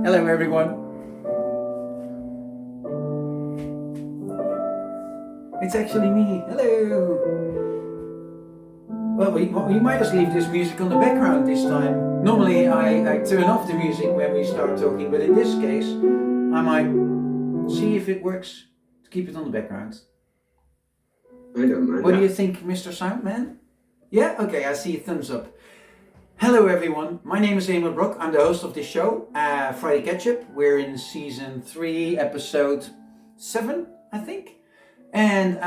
Hello everyone. It's actually me. Hello. Well, we might just leave this music on the background this time. Normally I turn off the music when we start talking, but in this case I might see if it works to keep it on the background. I don't mind. What do you think, Mr. Soundman? Yeah? Okay, I see a thumbs up. Hello everyone, my name is Emil Brock. I'm the host of this show, Friday Ketchup. We're in season 3, episode 7, I think. And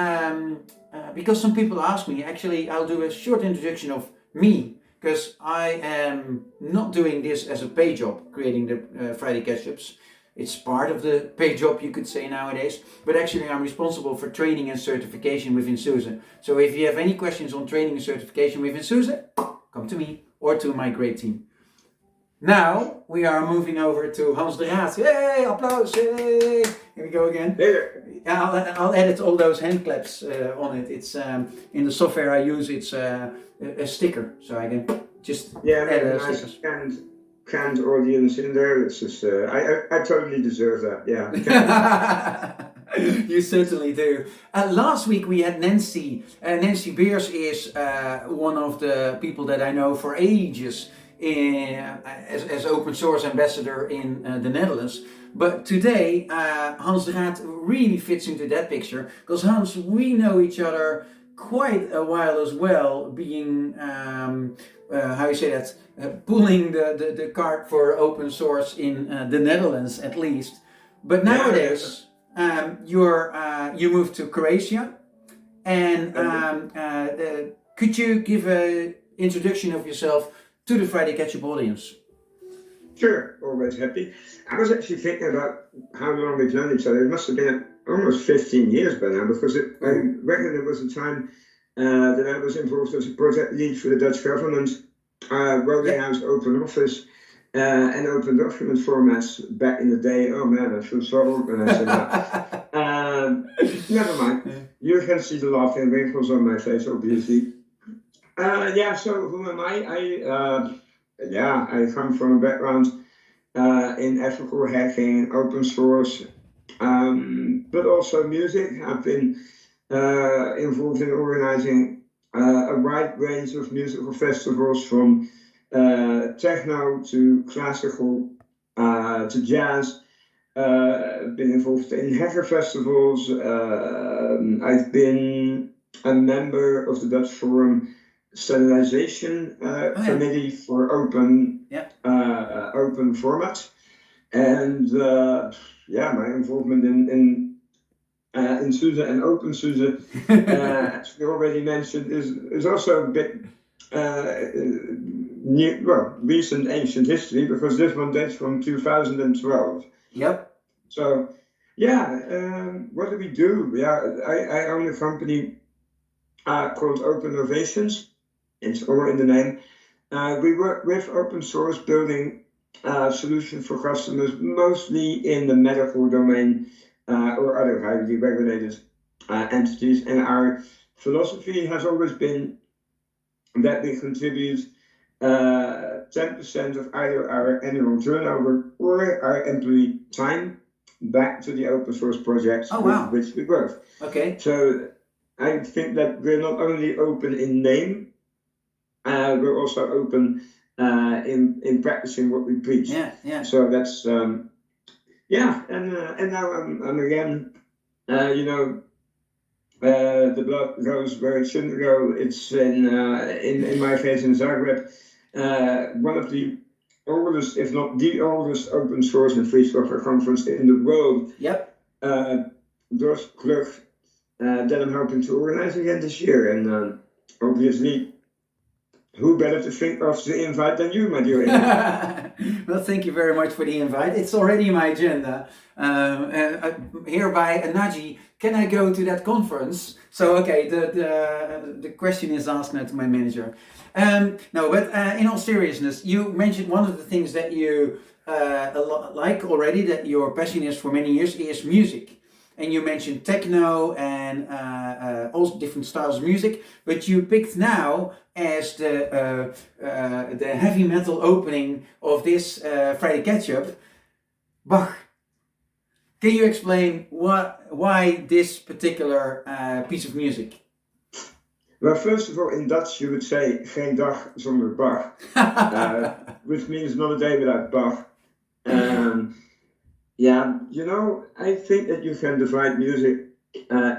because some people ask me, actually I'll do a short introduction of me, because I am not doing this as a pay job, creating the Friday Ketchups. It's part of the pay job, you could say nowadays, but actually I'm responsible for training and certification within SUSE. So if you have any questions on training and certification within SUSE, come to me or to my great team. Now we are moving over to Hans de Raad. Yay, applause, yay! Here we go again. I'll edit all those hand claps on it. It's in the software I use, it's a sticker, so I can just add a sticker. Canned audience in there. It's just I totally deserve that. Yeah. You certainly do. Last week we had Nancy. Nancy Beers is one of the people that I know for ages as open source ambassador in the Netherlands. But today Hans de Raad really fits into that picture, because Hans, we know each other quite a while as well, being how you say that, pulling the cart for open source in the Netherlands at least. But nowadays you moved to Croatia, and could you give an introduction of yourself to the Friday Ketchup audience? Sure, always happy. I was actually thinking about how long we've known each other. It must have been almost 15 years by now, because I reckon it was a time that I was involved as a project lead for the Dutch government, rolling out OpenOffice and open document formats back in the day. Oh man, I feel so old when I say that. Never mind. You can see the laughing wrinkles on my face, obviously. So who am I? I come from a background in ethical hacking, open source, but also music. I've been involved in organizing a wide range of musical festivals, from techno to classical to jazz. I've been involved in hacker festivals. I've been a member of the Dutch Forum Standardization Committee for open formats, and my involvement in SUSE and OpenSUSE, as we already mentioned, is also a bit recent ancient history, because this one dates from 2012. Yep. So, what do we do? I own a company called OpenNovations. It's all in the name. We work with open source, building solutions for customers, mostly in the medical domain or other highly regulated entities. And our philosophy has always been that we contribute 10% of either our annual turnover or our employee time back to the open source projects with which we work. Okay. So I think that we're not only open in name, we're also open in practicing what we preach. Yeah. So that's and now I'm again, the blood goes where it shouldn't go. It's in my case in Zagreb, one of the oldest, if not the oldest, open source and free software conference in the world. Yep. DORS CLUC, that I'm hoping to organize again this year, and obviously, who better to think of the invite than you, my dear? Well, thank you very much for the invite. It's already my agenda. Hereby, Naji, can I go to that conference? So, okay, the question is asked now to my manager. In all seriousness, you mentioned one of the things that you like already, that your passion is for many years, is music. And you mentioned techno and all different styles of music, but you picked now as the heavy metal opening of this Friday Ketchup Bach. Can you explain why this particular piece of music? Well, first of all, in Dutch you would say geen dag zonder Bach, which means not a day without Bach. Yeah, I think that you can divide music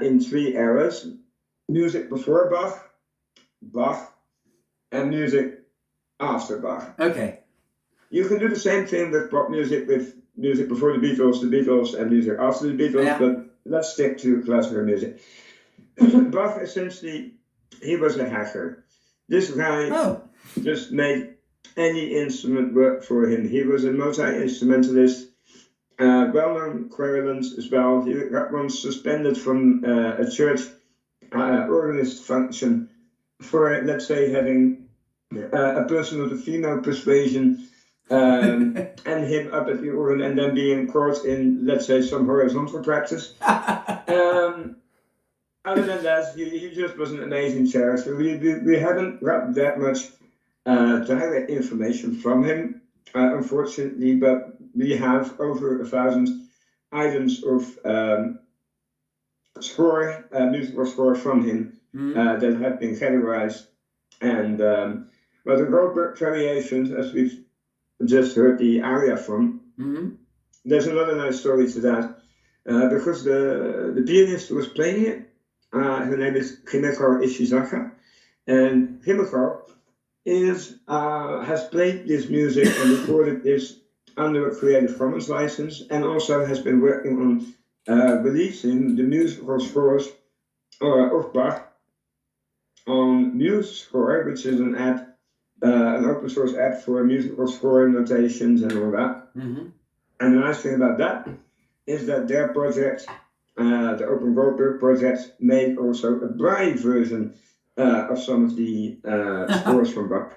in three eras: music before Bach, Bach, and music after Bach. Okay. You can do the same thing with pop music, with music before the Beatles, and music after the Beatles, Yeah. but let's stick to classical music. Bach, essentially, he was a hacker. This guy just made any instrument work for him. He was a multi-instrumentalist, well-known querulant as well. He got once suspended from a church organist function for, let's say, having a person of the female persuasion and him up at the organ and then being caught in, let's say, some horizontal practice. Other than that, he just was an amazing chair. So we haven't got that much direct information from him, unfortunately, but we have over 1,000 items of musical score from him that have been categorized. And the Goldberg variations, as we've just heard the aria from, there's another nice story to that. Because the pianist who was playing it, her name is Himeko Ishizaka, and Himeko has played this music and recorded this under a Creative Commons license, and also has been working on releasing the musical scores of Bach on MuseScore, which is an app, an open source app for musical score notations and all that. And the nice thing about that is that their project, the Open Goldberg project, made also a Braille version of some of the scores from Bach,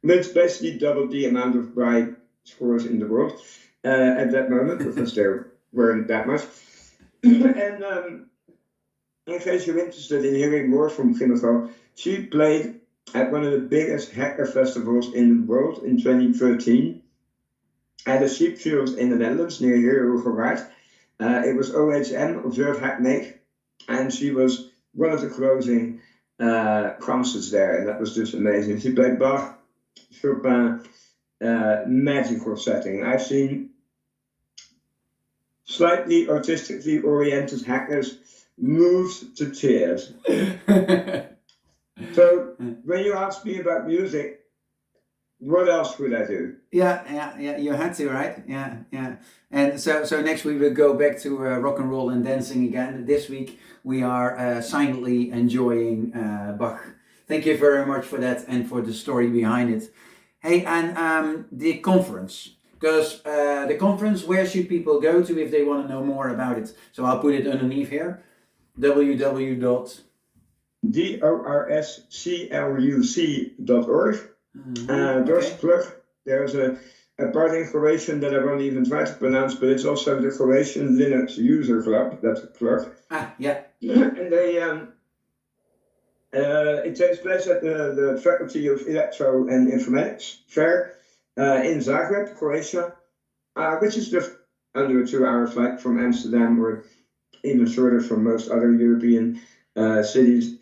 which basically doubled the amount of Braille scores in the world at that moment, because there weren't that much. And in case you're interested in hearing more from Himeko, she played at one of the biggest hacker festivals in the world in 2013 at a sheep field in the Netherlands near Heerhugowaard. It was OHM, Observe Hack Make, and she was one of the closing concerts there, and that was just amazing. She played Bach, Chopin, magical setting. I've seen slightly artistically oriented hackers moved to tears. So when you ask me about music, what else would I do? Yeah, you had to, right? Yeah. And so next week we'll go back to rock and roll and dancing again. This week we are silently enjoying Bach. Thank you very much for that and for the story behind it. Hey, and the conference. Because the conference, where should people go to if they want to know more about it? So I'll put it underneath here. www.dorscluc.org. DORS CLUC. There's a part in Croatian that I won't even try to pronounce, but it's also the Croatian Linux User Club. That's a CLUC. Yeah. And they it takes place at the Faculty of Electro and Informatics Fair in Zagreb, Croatia, which is just under a 2-hour flight from Amsterdam, or even shorter from most other European cities.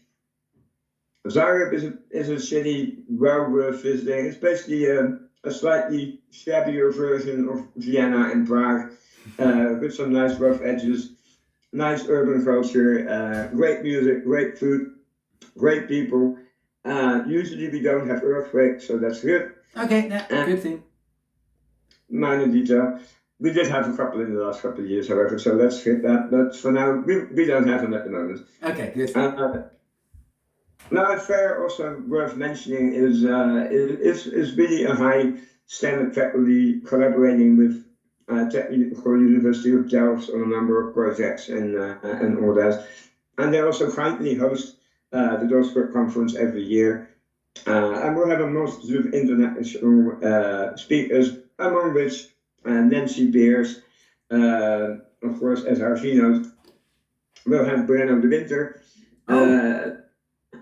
Zagreb is a city well worth visiting. It's basically a slightly shabbier version of Vienna and Prague, with some nice rough edges, nice urban culture, great music, great food, great people. Usually we don't have earthquakes, so that's good. Okay, good thing. Minor detail. We did have a couple in the last couple of years, however, so let's skip that. But for now, we don't have them at the moment. Okay, good. Now, a fair also worth mentioning is really a high standard faculty collaborating with Technical University of Delft on a number of projects and all that. And they also kindly host the DORS conference every year. And we'll have a multitude of international speakers, among which Nancy Beers, of course, as our keynote. We'll have Bruno de Winter.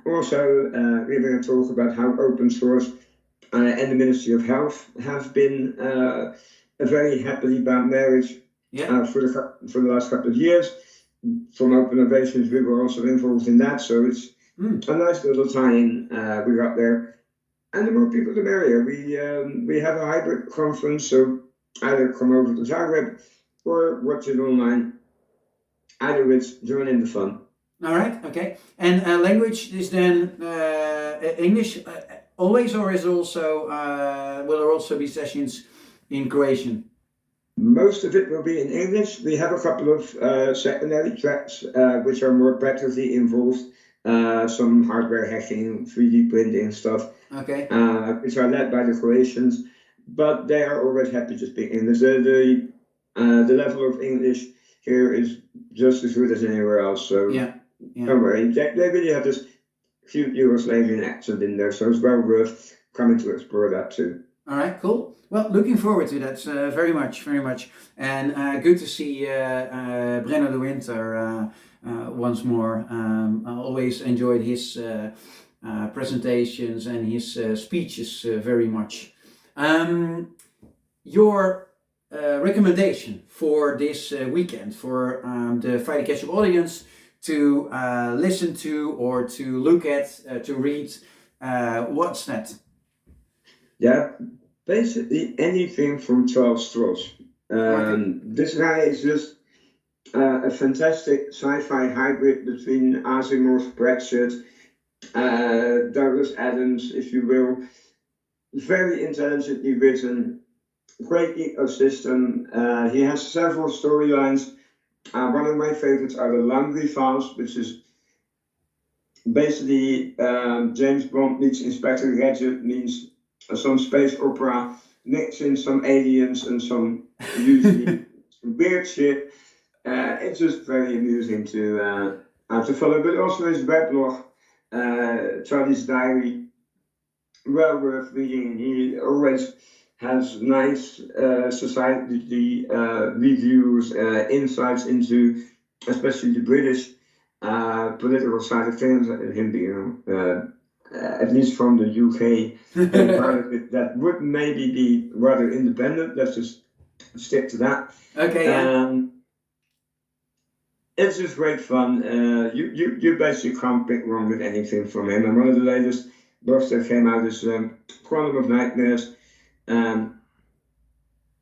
Also, we're going to talk about how open source and the Ministry of Health have been a very happily bound marriage for the last couple of years. From OpenNovations, we were also involved in that, so it's a nice little tie-in we got there. And the more people, the merrier. We have a hybrid conference, so either come over to Zagreb or watch it online. Either which, join in the fun. All right, okay. And language is then English always, or is also will there also be sessions in Croatian? Most of it will be in English. We have a couple of secondary tracks which are more practically involved. Some hardware hacking, 3D printing stuff. Okay. Which are led by the Croatians, but they are always happy to speak English. The level of English here is just as good as anywhere else. So don't worry. They really have this cute Yugoslavian accent in there, so it's well worth coming to explore that too. All right, cool. Well, looking forward to that very much, very much. And good to see Brenno de Winter once more. I always enjoyed his presentations and his speeches very much. Your recommendation for this weekend for the Friday Ketchup audience to listen to or to look at, to read, what's that? Yeah, basically anything from Charles Stross. This guy is just a fantastic sci-fi hybrid between Asimov, Pratchett, Douglas Adams, if you will. Very intelligently written, great ecosystem. He has several storylines. One of my favorites are the Laundry Files, which is basically James Bond meets Inspector Gadget means some space opera, mix in some aliens and some usually weird shit. It's just very amusing to follow, but also his weblog, Charlie's Diary, well worth reading. He always has nice society reviews, insights into especially the British political side of things, him being at least from the UK, part of it that would maybe be rather independent. Let's just stick to that. Okay. It's just great fun. You basically can't pick wrong with anything from him. And one of the latest books that came out is Quantum of Nightmares.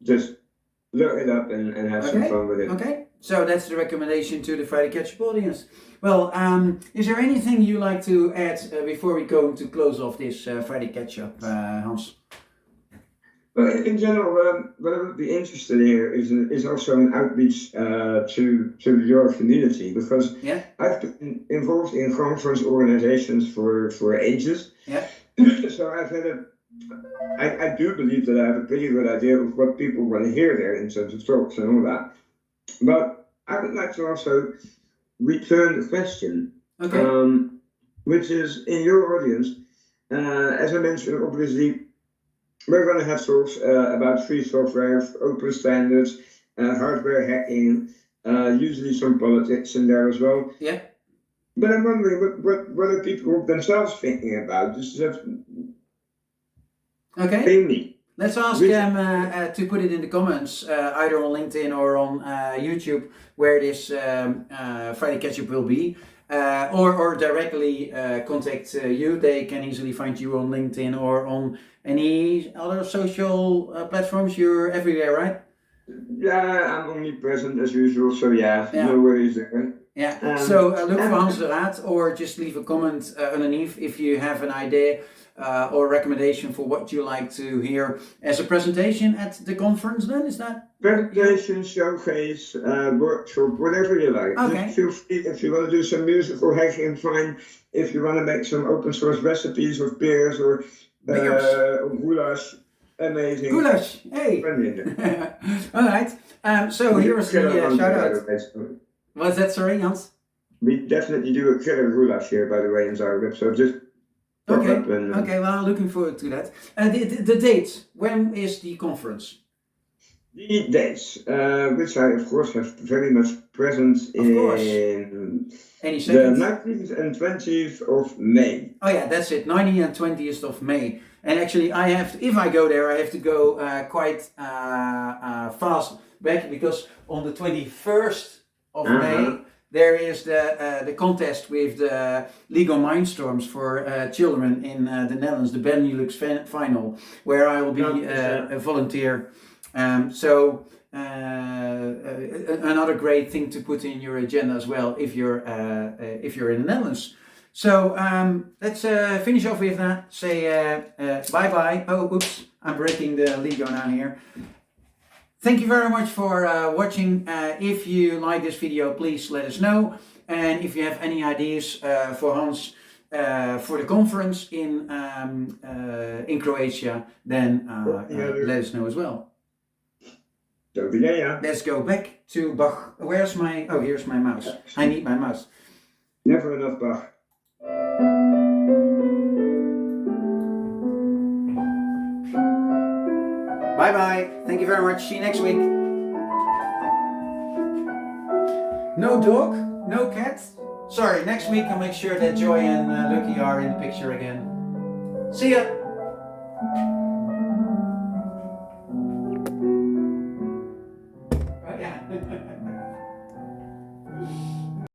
Just look it up and have some fun with it. Okay. So that's the recommendation to the Friday Ketchup audience. Well, is there anything you like to add before we go to close off this Friday Ketchup, Hans? Well, in general, what I would be interested in here is also an outreach to your community, because I've been involved in conference organizations for ages. Yeah. So I've had I do believe that I have a pretty good idea of what people want to hear there in terms of talks and all that. But I would like to also return the question, which is in your audience. As I mentioned, obviously, we're going to have talks about free software, open standards, hardware hacking, usually some politics in there as well. Yeah. But I'm wondering, what are people themselves thinking about? Mainly. Let's ask them to put it in the comments, either on LinkedIn or on YouTube, where this Friday Ketchup will be. Or directly contact you. They can easily find you on LinkedIn or on any other social platforms. You're everywhere, right? Yeah, I'm only present as usual, so no worries there. Yeah, so look for Hans de Raad, or just leave a comment underneath if you have an idea or recommendation for what you like to hear as a presentation at the conference. Then is that presentation, showcase, workshop, whatever you like. Just feel free. If you want to do some musical hacking, fine. If you want to make some open source recipes of beers or goulash, amazing. Goulash, hey. All right. So here's the shout out. What's that, sorry, Hans? We definitely do a killer goulash here, by the way, in Zagreb. So just okay. Well, looking forward to that. The date. When is the conference? The dates, which I of course have very much present in the 19th and 20th of May. Oh yeah, that's it. 19th and 20th of May. And actually, I have to, if I go there, I have to go quite fast back, because on the 21st of May there is the contest with the Lego Mindstorms for children in the Netherlands, the Benelux final, where I will be a volunteer. So another great thing to put in your agenda as well if you're in the Netherlands. So let's finish off with that. Say bye bye. Oh, oops! I'm breaking the Lego now here. Thank you very much for watching. If you like this video, please let us know. And if you have any ideas for Hans for the conference in Croatia, then let us know as well. Let's go back to Bach. Where's my... Oh, here's my mouse. I need my mouse. Never enough Bach. Bye bye. Thank you very much. See you next week. No dog? No cat? Sorry, next week I'll make sure that Joy and Lucky are in the picture again. See ya!